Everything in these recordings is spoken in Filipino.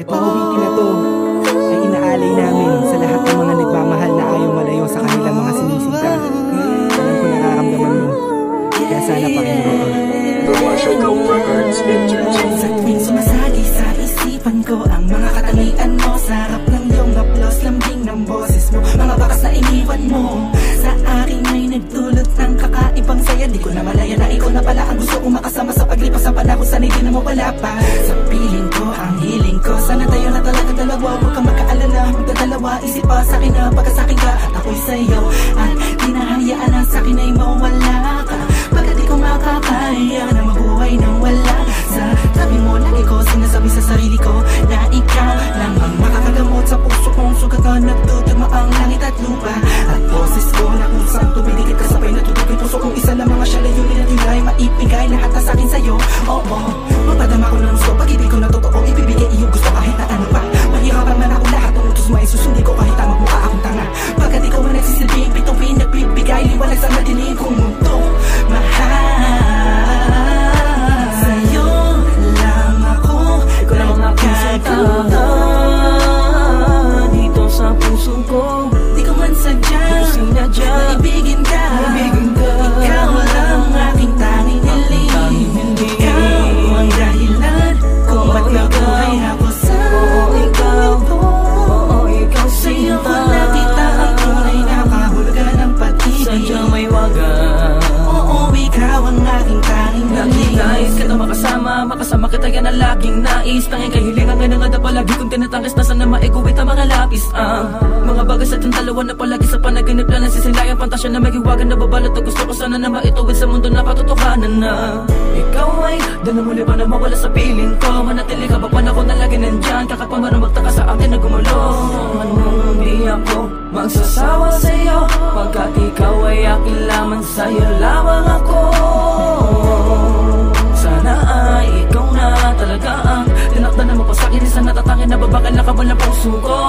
pag-uwitin na to ay inaalay namin sa lahat ng mga nagmamahal na ayaw malayo sa kanilang mga sinisinta. Alam ko nararamdaman mo, kaya sana pakinggan mo to. Sa tuwing sumasagi sa isipan ko ang mga katangian mo, sarap ng iyong haplos, lambing ng boses mo, mga bakas na iniwan mo sa akin ay nagdulot ng kakaibang saya. Di ko na malaya na ikaw na pala ang gusto kong makasama sa paglipas ng panahon. Sana'y di na mawala pa sa piling ko, ang hiling ko. Sana tayo na talaga dalawa, huwag kang magkaalala, magdadalawa, isip pa sa akin na pagkasakin ka at ako'y sa'yo. At di na hayaan na sa akin ay mawala ka, pagkat di ko makakaya na mabuhay nang wala sa tabi mo. Lagi ko sinasabi sa sarili ko na ikaw lang ang makakagamot sa puso kong sugatan. Nagtutugma ang langit at lupa at boses ko na kusang tumidikit ka sabay na tutugin puso kong isa lang mga siya layunin at hilay maipigay lahat na sa'kin sa'yo. Oo, mapadama ko ng gusto, pag-ibig ko na totoo, ibibigay iyong gusto kahit na ano pa. Mahirapan man ako lahat ng utos mo ay susundin ko kahit ang magmukha akong tanga, pagkat ikaw ang nagsisilbing bituin, nagbibigay liwanag sa madilim kong mundo. Mahal sa'yo lang ako, ikaw lang ang makakagawa dito sa puso ko. Di ko man sadya, sinadya, naibigin ka. Ikaw lang ang aking tanging hiling. Ikaw ang dahilan kung ba't nabuhay ako sa mundo. Sa'yo ko nakita ang tunay na kahulugan ng pag-ibig. Sadyang may wagan. Oo, ikaw ang aking tanging hiling. Nais kita makasama kita yan ang laging nais. Tanging kahilingan nga na nga na palagi kong tinatangis na sana maiguwit ang mga lapis. Mga bagay sa itong dalawa na palagi sa panaginip lang nasisilayang pantasya na may hiwagan na babalot. At gusto ko sana na maituwid sa mundo na katotohanan na ikaw ay doon na muli pa na mawala sa piling ko. Manatili ka ba pa na ako na lagi nandyan, kahit pa man magtaka sa akin na gumulo. Anong di ako magsasawa sa'yo, pagkat ikaw ay akin lamang, sa'yo lamang ako. Sana ay ikaw na talaga ang tinakda na mapasakit, isa natatangin na babakal na kabal na puso ko.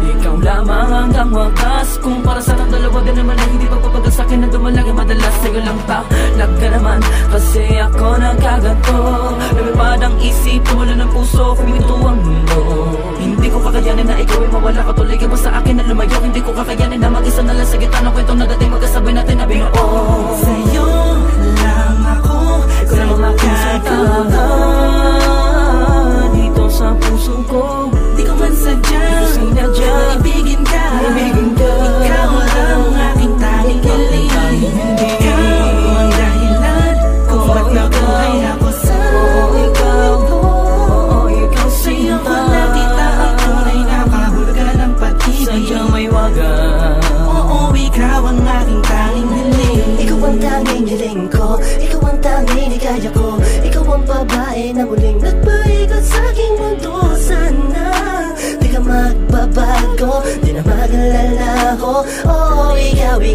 Ikaw lamang hanggang wagas, kung para sa ng dalawa din naman ay hindi pagpapagal sa'kin na dumalagi madalas. Sa'yo lang talag ka naman, kasi ako nagkaganto. Lumipad ang isip, tumula ng puso, kuminto ang mundo. Hindi ko kakayanin na ikaw ay mawala ka, tuloy ka ba sa akin na lumayo. Hindi ko kakayanin na mag-isa na lang sa gitna ng kwento na dating magkasabay natin na binuo. Sa'yo lang ako, ikaw lang ang makakagawa dito sa puso ko. Di ko man sadya, sinadya, naibigin ka. Ikaw lang ang aking tanging hiling. Ikaw ang dahilan kung ba't nabuhay ako sa mundo. Sa'yo ko nakita ang tunay na kahulugan ng pag-ibig. Sadyang may wagan. Oo, ikaw ang aking tanging hiling. Ikaw ang tanging hiling ko, ikaw ang tanging hikaya ko. Ikaw ang babae na muling nagpaikot sa aking mundo. Sana di ka magbabago, di na mag-alalaho. Oo, ikaw. Di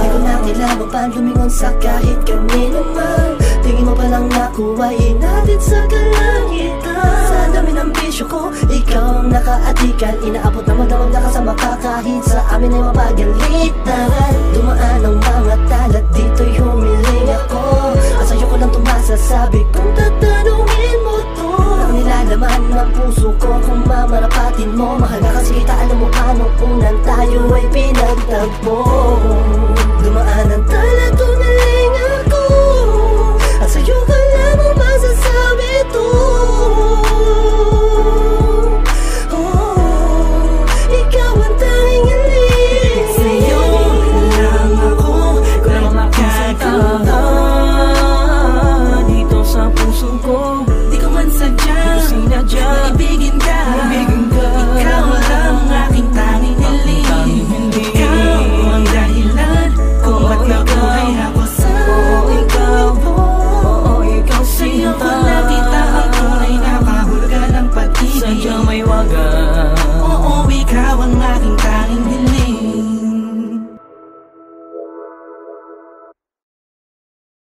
ko na kailangan pa lumingon sa kahit kanino man. Tingin mo palang nakuha inatid sa kalangitan. Sa dami ng bisyo ko, ikaw ang nakaatikan. Inaabot na magdamag na kasama ka kahit sa amin ay mapagalitan. Dumaan ang mga talat, dito'y humiling ako. At sa'yo ko lang tumasasabi kung tatanungin mo to. Ang nilalaman ng puso ko kung mamarapatin mo. Mahal na kasi kita, alam mo paano unang tayo ay pinagtagpo.